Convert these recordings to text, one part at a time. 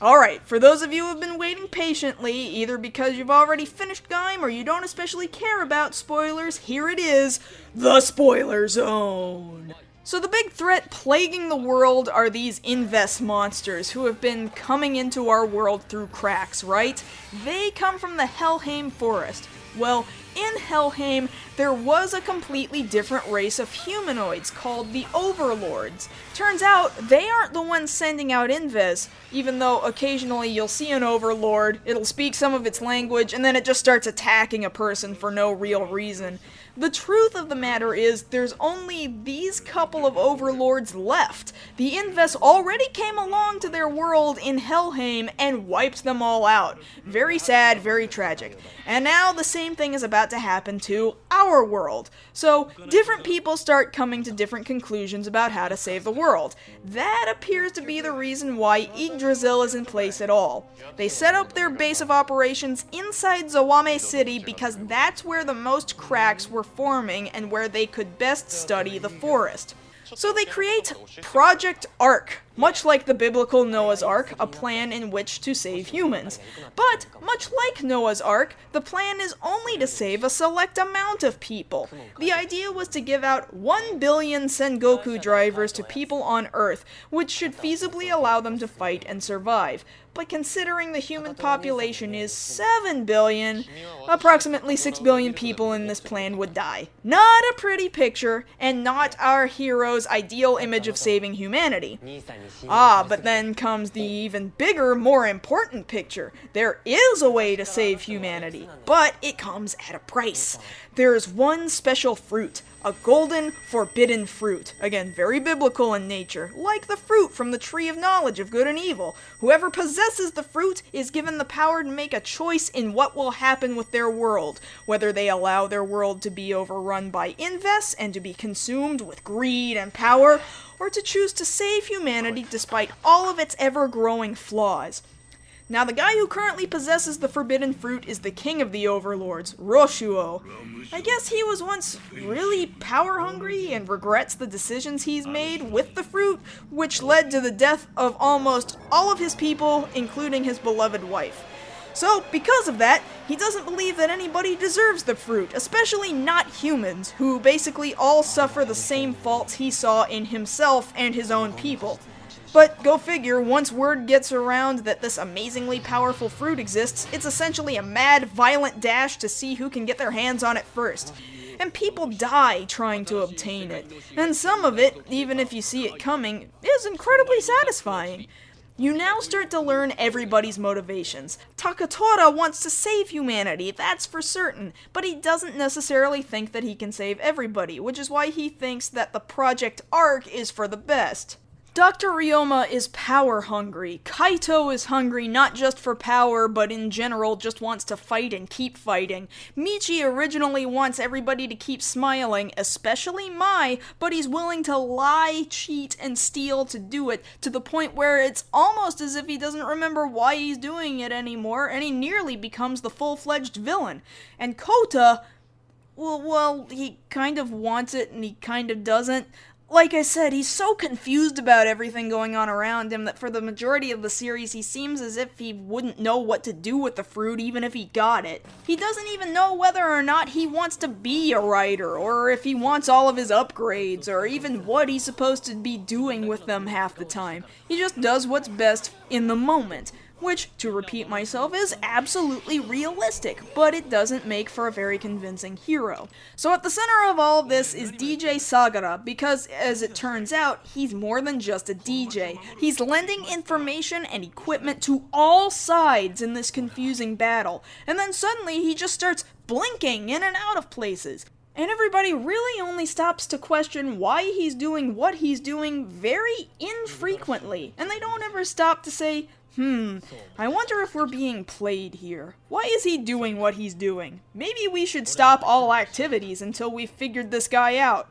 Alright, for those of you who have been waiting patiently, either because you've already finished Gaim or you don't especially care about spoilers, here it is, the spoiler zone. So the big threat plaguing the world are these Invest monsters who have been coming into our world through cracks, right? They come from the Helheim forest. Well, in Helheim, there was a completely different race of humanoids called the Overlords. Turns out, they aren't the ones sending out Inves, even though occasionally you'll see an Overlord, it'll speak some of its language, and then it just starts attacking a person for no real reason. The truth of the matter is, there's only these couple of Overlords left. The Inves already came along to their world in Helheim and wiped them all out. Very sad, very tragic. And now the same thing is about to happen to our world. So, different people start coming to different conclusions about how to save the world. That appears to be the reason why Yggdrasil is in place at all. They set up their base of operations inside Zawame City because that's where the most cracks were forming and where they could best study the forest. So they create Project Ark, much like the biblical Noah's Ark, a plan in which to save humans. But, much like Noah's Ark, the plan is only to save a select amount of people. The idea was to give out 1 billion Sengoku drivers to people on Earth, which should feasibly allow them to fight and survive. But considering the human population is 7 billion, approximately 6 billion people in this plan would die. Not a pretty picture, and not our hero's ideal image of saving humanity. But then comes the even bigger, more important picture. There is a way to save humanity, but it comes at a price. There's one special fruit, a golden, forbidden fruit. Again, very biblical in nature, like the fruit from the tree of knowledge of good and evil. Whoever possesses the fruit is given the power to make a choice in what will happen with their world, whether they allow their world to be overrun by Inves and to be consumed with greed and power, or to choose to save humanity despite all of its ever-growing flaws. Now, the guy who currently possesses the forbidden fruit is the king of the overlords, Roshuo. I guess he was once really power-hungry and regrets the decisions he's made with the fruit, which led to the death of almost all of his people, including his beloved wife. So, because of that, he doesn't believe that anybody deserves the fruit, especially not humans, who basically all suffer the same faults he saw in himself and his own people. But go figure, once word gets around that this amazingly powerful fruit exists, it's essentially a mad, violent dash to see who can get their hands on it first. And people die trying to obtain it. And some of it, even if you see it coming, is incredibly satisfying. You now start to learn everybody's motivations. Takatora wants to save humanity, that's for certain, but he doesn't necessarily think that he can save everybody, which is why he thinks that the Project Ark is for the best. Dr. Ryoma is power-hungry. Kaito is hungry not just for power, but in general just wants to fight and keep fighting. Michi originally wants everybody to keep smiling, especially Mai, but he's willing to lie, cheat, and steal to do it, to the point where it's almost as if he doesn't remember why he's doing it anymore, and he nearly becomes the full-fledged villain. And Kota, well, he kind of wants it and he kind of doesn't. Like I said, he's so confused about everything going on around him that for the majority of the series he seems as if he wouldn't know what to do with the fruit even if he got it. He doesn't even know whether or not he wants to be a writer, or if he wants all of his upgrades, or even what he's supposed to be doing with them half the time. He just does what's best in the moment. Which, to repeat myself, is absolutely realistic, but it doesn't make for a very convincing hero. So at the center of all of this is DJ Sagara, because, as it turns out, he's more than just a DJ. He's lending information and equipment to all sides in this confusing battle, and then suddenly he just starts blinking in and out of places. And everybody really only stops to question why he's doing what he's doing very infrequently, and they don't ever stop to say, I wonder if we're being played here. Why is he doing what he's doing? Maybe we should stop all activities until we've figured this guy out.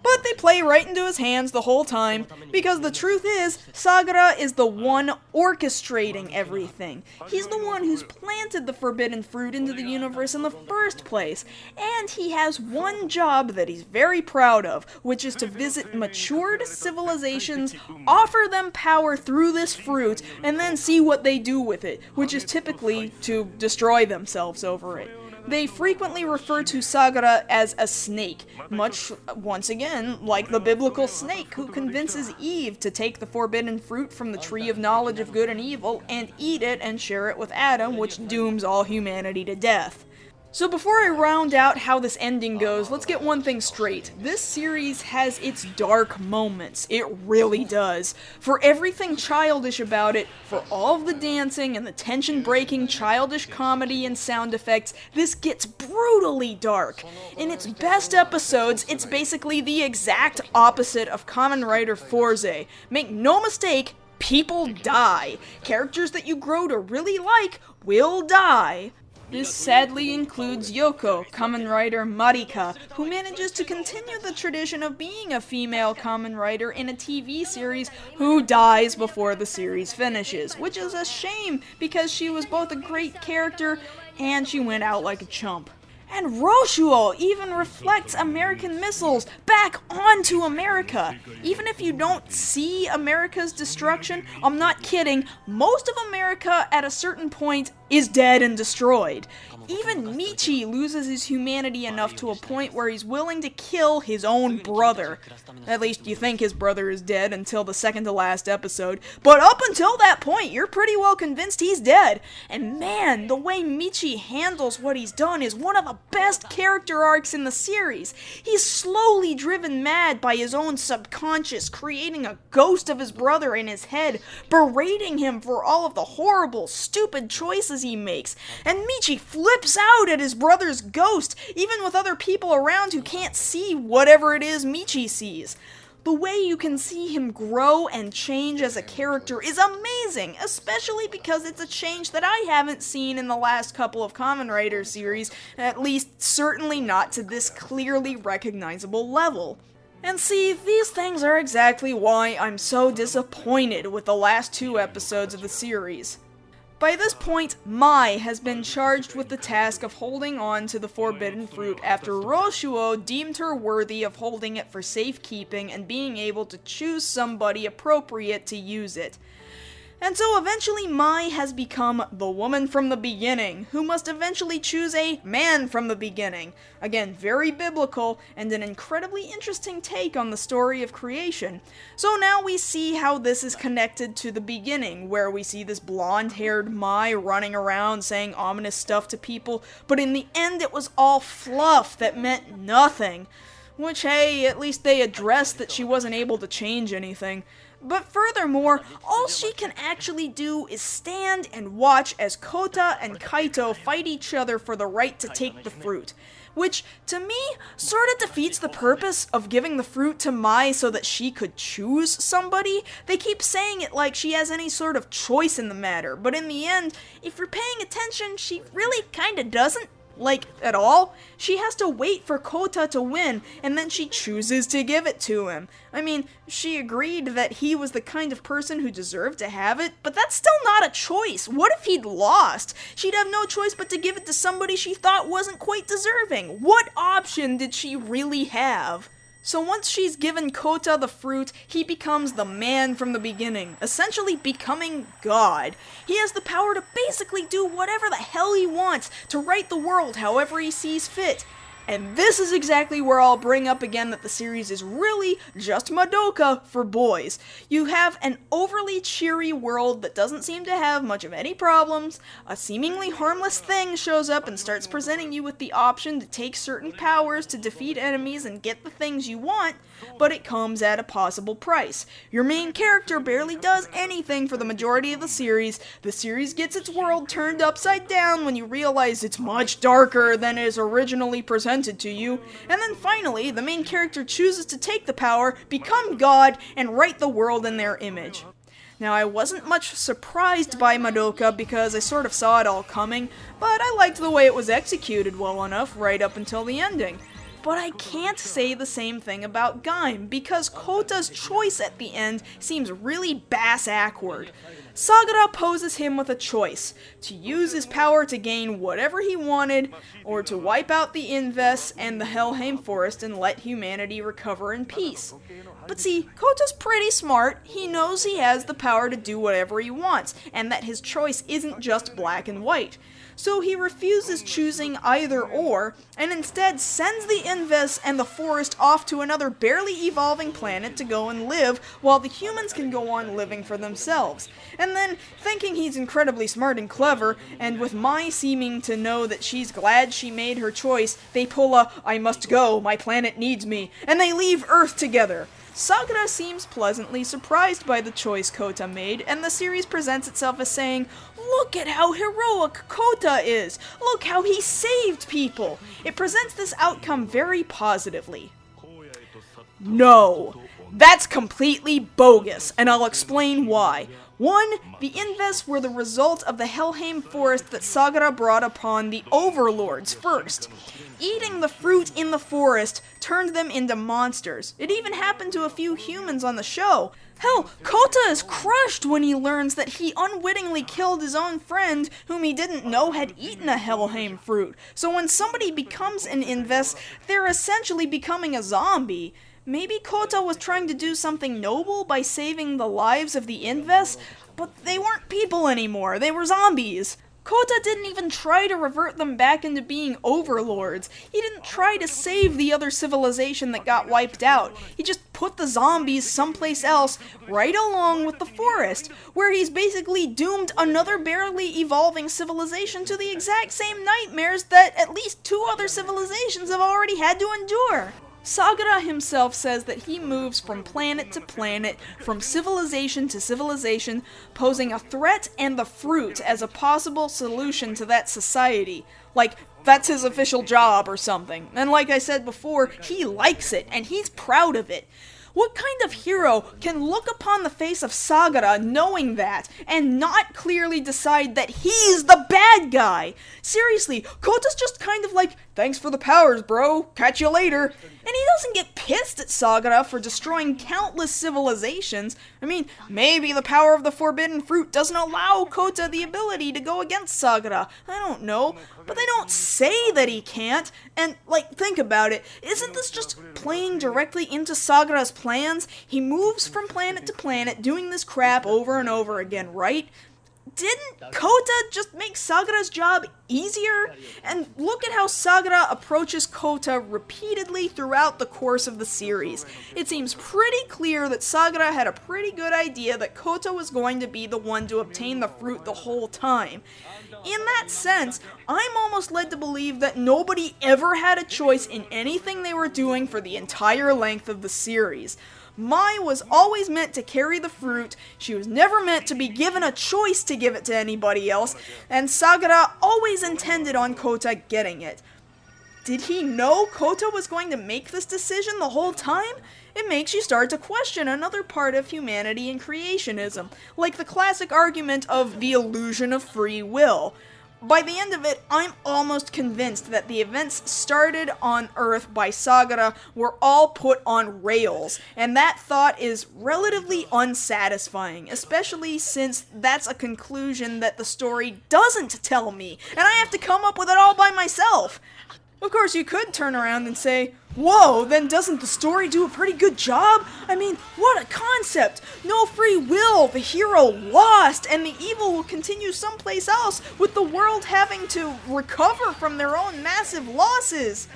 But they play right into his hands the whole time, because the truth is, Sagara is the one orchestrating everything. He's the one who's planted the forbidden fruit into the universe in the first place, and he has one job that he's very proud of, which is to visit matured civilizations, offer them power through this fruit, and then see what they do with it, which is typically to destroy themselves over it. They frequently refer to Sagara as a snake, much, once again, like the biblical snake who convinces Eve to take the forbidden fruit from the tree of knowledge of good and evil and eat it and share it with Adam, which dooms all humanity to death. So before I round out how this ending goes, let's get one thing straight. This series has its dark moments. It really does. For everything childish about it, for all of the dancing and the tension-breaking childish comedy and sound effects, this gets brutally dark. In its best episodes, it's basically the exact opposite of Kamen Rider Forze. Make no mistake, people die. Characters that you grow to really like will die. This sadly includes Yoko, Kamen Rider Marika, who manages to continue the tradition of being a female Kamen Rider in a TV series who dies before the series finishes, which is a shame because she was both a great character and she went out like a chump. And Roshuo even reflects American missiles back onto America. Even if you don't see America's destruction, I'm not kidding, most of America at a certain point is dead and destroyed. Even Michi loses his humanity enough to a point where he's willing to kill his own brother. At least you think his brother is dead until the second to last episode, but up until that point, you're pretty well convinced he's dead. And man, the way Michi handles what he's done is one of the best character arcs in the series. He's slowly driven mad by his own subconscious, creating a ghost of his brother in his head, berating him for all of the horrible, stupid choices he makes. And Michi flips out at his brother's ghost, even with other people around who can't see whatever it is Michi sees. The way you can see him grow and change as a character is amazing, especially because it's a change that I haven't seen in the last couple of Kamen Rider series, at least certainly not to this clearly recognizable level. And see, these things are exactly why I'm so disappointed with the last 2 episodes of the series. By this point, Mai has been charged with the task of holding on to the forbidden fruit after Roshuo deemed her worthy of holding it for safekeeping and being able to choose somebody appropriate to use it. And so eventually Mai has become the woman from the beginning, who must eventually choose a man from the beginning. Again, very biblical, and an incredibly interesting take on the story of creation. So now we see how this is connected to the beginning, where we see this blonde-haired Mai running around saying ominous stuff to people, but in the end it was all fluff that meant nothing. Which, hey, at least they addressed that she wasn't able to change anything. But furthermore, all she can actually do is stand and watch as Kota and Kaito fight each other for the right to take the fruit. Which, to me, sort of defeats the purpose of giving the fruit to Mai so that she could choose somebody. They keep saying it like she has any sort of choice in the matter, but in the end, if you're paying attention, she really kinda doesn't. Like, at all. She has to wait for Kota to win, and then she chooses to give it to him. I mean, she agreed that he was the kind of person who deserved to have it, but that's still not a choice. What if he'd lost? She'd have no choice but to give it to somebody she thought wasn't quite deserving. What option did she really have? So once she's given Kota the fruit, he becomes the man from the beginning, essentially becoming God. He has the power to basically do whatever the hell he wants, to right the world however he sees fit. And this is exactly where I'll bring up again that the series is really just Madoka for boys. You have an overly cheery world that doesn't seem to have much of any problems, a seemingly harmless thing shows up and starts presenting you with the option to take certain powers to defeat enemies and get the things you want, but it comes at a possible price. Your main character barely does anything for the majority of the series gets its world turned upside down when you realize it's much darker than it is originally presented to you, and then finally, the main character chooses to take the power, become God, and right the world in their image. Now, I wasn't much surprised by Madoka because I sort of saw it all coming, but I liked the way it was executed well enough right up until the ending. But I can't say the same thing about Gaim, because Kota's choice at the end seems really bass-ackward. Sagara poses him with a choice: to use his power to gain whatever he wanted, or to wipe out the Inves and the Helheim Forest and let humanity recover in peace. But see, Kota's pretty smart. He knows he has the power to do whatever he wants, and that his choice isn't just black and white. So he refuses choosing either or, and instead sends the Inves and the forest off to another barely evolving planet to go and live, while the humans can go on living for themselves. And then, thinking he's incredibly smart and clever, and with Mai seeming to know that she's glad she made her choice, they pull a "I must go, my planet needs me," and they leave Earth together. Sagara seems pleasantly surprised by the choice Kota made, and the series presents itself as saying, "Look at how heroic Kota is! Look how he saved people!" It presents this outcome very positively. No! That's completely bogus, and I'll explain why. 1. The Inves were the result of the Helheim Forest that Sagara brought upon the Overlords first. Eating the fruit in the forest turned them into monsters. It even happened to a few humans on the show. Hell, Kota is crushed when he learns that he unwittingly killed his own friend whom he didn't know had eaten a Helheim fruit. So when somebody becomes an Inves, they're essentially becoming a zombie. Maybe Kota was trying to do something noble by saving the lives of the Inves, but they weren't people anymore, they were zombies. Kota didn't even try to revert them back into being overlords. He didn't try to save the other civilization that got wiped out. He just put the zombies someplace else, right along with the forest, where he's basically doomed another barely evolving civilization to the exact same nightmares that at least 2 other civilizations have already had to endure. Sagara himself says that he moves from planet to planet, from civilization to civilization, posing a threat and the fruit as a possible solution to that society. Like, that's his official job or something. And like I said before, he likes it, and he's proud of it. What kind of hero can look upon the face of Sagara knowing that, and not clearly decide that he's the bad guy? Seriously, Kota's just kind of like, "Thanks for the powers, bro, catch you later." And he doesn't get pissed at Sagara for destroying countless civilizations. I mean, maybe the power of the forbidden fruit doesn't allow Kota the ability to go against Sagara. I don't know, but they don't say that he can't. And, like, think about it. Isn't this just playing directly into Sagara's plans? He moves from planet to planet doing this crap over and over again, right? Didn't Kota just make Sagara's job easier? And look at how Sagara approaches Kota repeatedly throughout the course of the series. It seems pretty clear that Sagara had a pretty good idea that Kota was going to be the one to obtain the fruit the whole time. In that sense, I'm almost led to believe that nobody ever had a choice in anything they were doing for the entire length of the series. Mai was always meant to carry the fruit, she was never meant to be given a choice to give it to anybody else, and Sagara always intended on Kota getting it. Did he know Kota was going to make this decision the whole time? It makes you start to question another part of humanity and creationism, like the classic argument of the illusion of free will. By the end of it, I'm almost convinced that the events started on Earth by Sagara were all put on rails, and that thought is relatively unsatisfying, especially since that's a conclusion that the story doesn't tell me, and I have to come up with it all by myself. Of course, you could turn around and say, "Whoa, then doesn't the story do a pretty good job? I mean, what a concept! No free will, the hero lost, and the evil will continue someplace else, with the world having to recover from their own massive losses."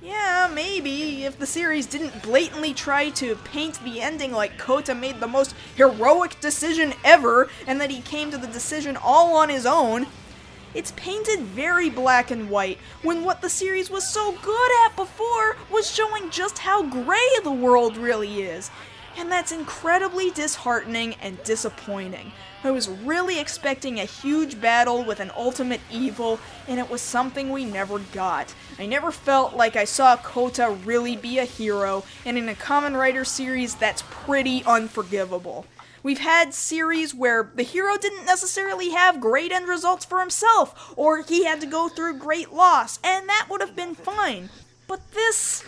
Yeah, maybe, if the series didn't blatantly try to paint the ending like Kota made the most heroic decision ever, and that he came to the decision all on his own. It's painted very black and white, when what the series was so good at before was showing just how gray the world really is. And that's incredibly disheartening and disappointing. I was really expecting a huge battle with an ultimate evil, and it was something we never got. I never felt like I saw Kota really be a hero, and in a Kamen Rider series, that's pretty unforgivable. We've had series where the hero didn't necessarily have great end results for himself, or he had to go through great loss, and that would have been fine. But this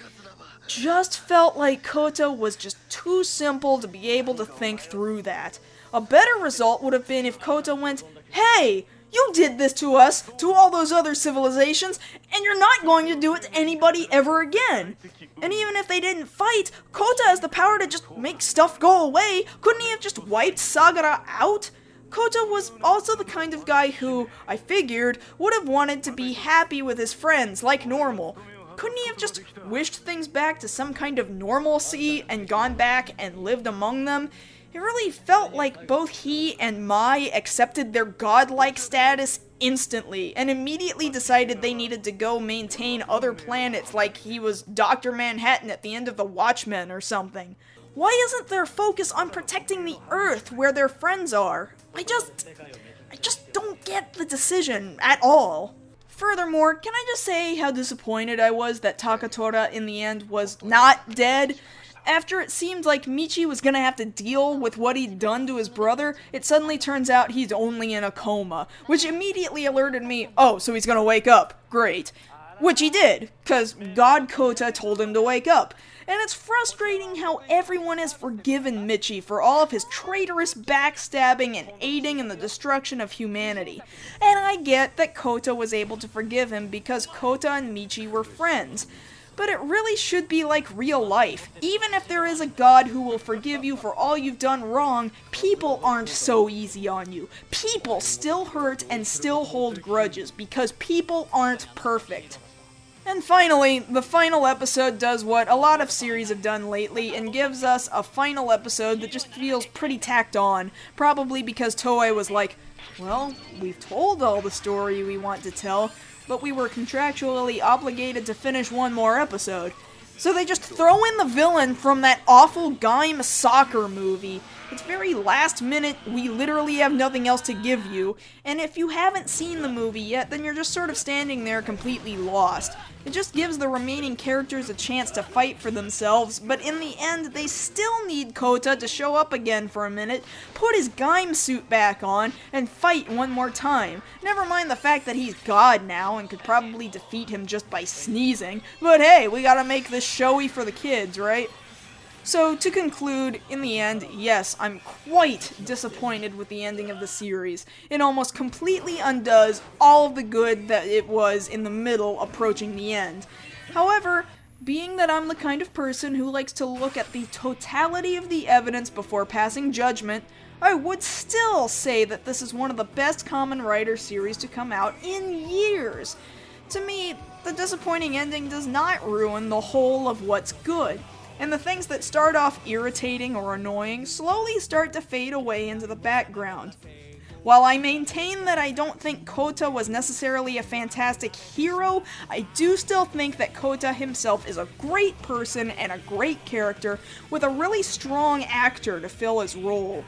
just felt like Kota was just too simple to be able to think through that. A better result would have been if Kota went, "Hey, you did this to us, to all those other civilizations, and you're not going to do it to anybody ever again." And even if they didn't fight, Kota has the power to just make stuff go away. Couldn't he have just wiped Sagara out? Kota was also the kind of guy who, I figured, would have wanted to be happy with his friends, like normal. Couldn't he have just wished things back to some kind of normalcy and gone back and lived among them? It really felt like both he and Mai accepted their godlike status instantly and immediately decided they needed to go maintain other planets like he was Dr. Manhattan at the end of The Watchmen or something. Why isn't their focus on protecting the Earth where their friends are? I just don't get the decision at all. Furthermore, can I just say how disappointed I was that Takatora in the end was not dead? After it seemed like Michi was gonna have to deal with what he'd done to his brother, it suddenly turns out he's only in a coma, which immediately alerted me, oh, so he's gonna wake up. Great. Which he did, cause God Kota told him to wake up. And it's frustrating how everyone has forgiven Michi for all of his traitorous backstabbing and aiding in the destruction of humanity. And I get that Kota was able to forgive him because Kota and Michi were friends. But it really should be like real life. Even if there is a God who will forgive you for all you've done wrong, people aren't so easy on you. People still hurt and still hold grudges because people aren't perfect. And finally, the final episode does what a lot of series have done lately and gives us a final episode that just feels pretty tacked on, probably because Toei was like, well, we've told all the story we want to tell, but we were contractually obligated to finish one more episode. So they just throw in the villain from that awful Gaim soccer movie. It's very last minute, we literally have nothing else to give you, and if you haven't seen the movie yet, then you're just sort of standing there completely lost. It just gives the remaining characters a chance to fight for themselves, but in the end, they still need Kota to show up again for a minute, put his Gaim suit back on, and fight one more time. Never mind the fact that he's God now and could probably defeat him just by sneezing, but hey, we gotta make this showy for the kids, right? So, to conclude, in the end, yes, I'm quite disappointed with the ending of the series. It almost completely undoes all of the good that it was in the middle approaching the end. However, being that I'm the kind of person who likes to look at the totality of the evidence before passing judgment, I would still say that this is one of the best Kamen Rider series to come out in years. To me, the disappointing ending does not ruin the whole of what's good. And the things that start off irritating or annoying slowly start to fade away into the background. While I maintain that I don't think Kota was necessarily a fantastic hero, I do still think that Kota himself is a great person and a great character with a really strong actor to fill his role.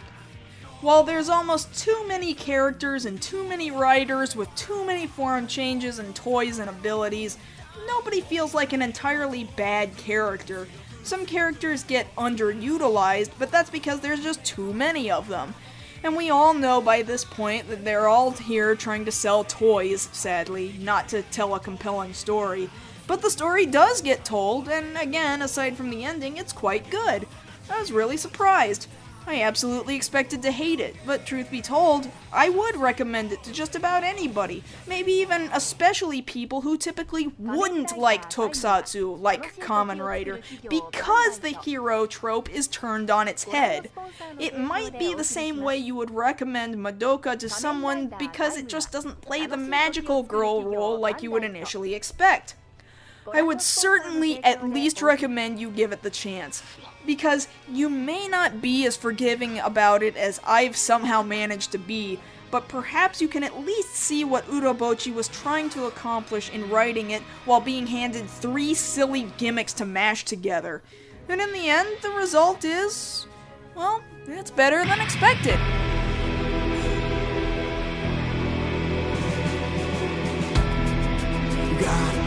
While there's almost too many characters and too many writers with too many form changes and toys and abilities, nobody feels like an entirely bad character. Some characters get underutilized, but that's because there's just too many of them. And we all know by this point that they're all here trying to sell toys, sadly, not to tell a compelling story. But the story does get told, and again, aside from the ending, it's quite good. I was really surprised. I absolutely expected to hate it, but truth be told, I would recommend it to just about anybody, maybe even especially people who typically wouldn't like tokusatsu, like Kamen Rider, because the hero trope is turned on its head. It might be the same way you would recommend Madoka to someone because it just doesn't play the magical girl role like you would initially expect. I would certainly at least recommend you give it the chance, because you may not be as forgiving about it as I've somehow managed to be, but perhaps you can at least see what Urobochi was trying to accomplish in writing it while being handed 3 silly gimmicks to mash together. And in the end, the result is, well, it's better than expected. God.